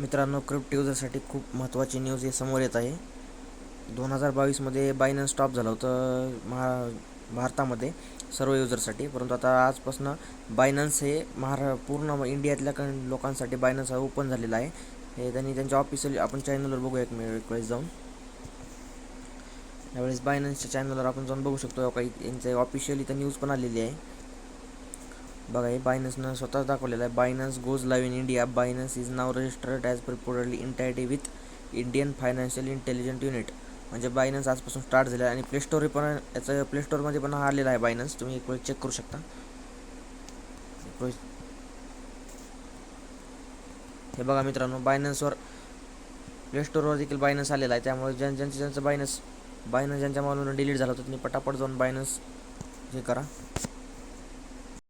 मित्रांनो, क्रिप्टो युजरसाठी खूप महत्त्वाची न्यूज हे समोर येत आहे. 2022मध्ये बायनन्स स्टॉप झालं होतं भारतामध्ये सर्व युजरसाठी, परंतु आता आजपासून बायनन्स हे पूर्ण इंडियातल्या लोकांसाठी बायनन्स हा ओपन झालेला आहे. हे त्यांनी त्यांच्या ऑफिशियल आपण चॅनलवर बघूया एक वेळेस जाऊन. यावेळेस बायनन्सच्या चॅनलवर आपण जाऊन बघू शकतो. काही यांचं ऑफिशियल इथं न्यूज पण आलेली आहे. बघा, हे बायनन्सनं स्वतःच दाखवलेलं आहे. Binance goes live in India. Binance is now registered as reportedly entity with Indian financial intelligent unit. म्हणजे बायनन्स आजपासून स्टार्ट झालं आहे आणि प्लेस्टोर पण याचं प्लेस्टोरमध्ये पण आलेला आहे बायनन्स. तुम्ही एक वेळ चेक करू शकता. हे बघा मित्रांनो, बायनन्सवर प्लेस्टोरवर देखील बायनन्स आलेला आहे. त्यामुळे ज्यांचं बायनन्स ज्यांच्या मोबाईलवरून डिलीट झालं होतं त्यांनी पटापट जाऊन बायनन्स हे करा.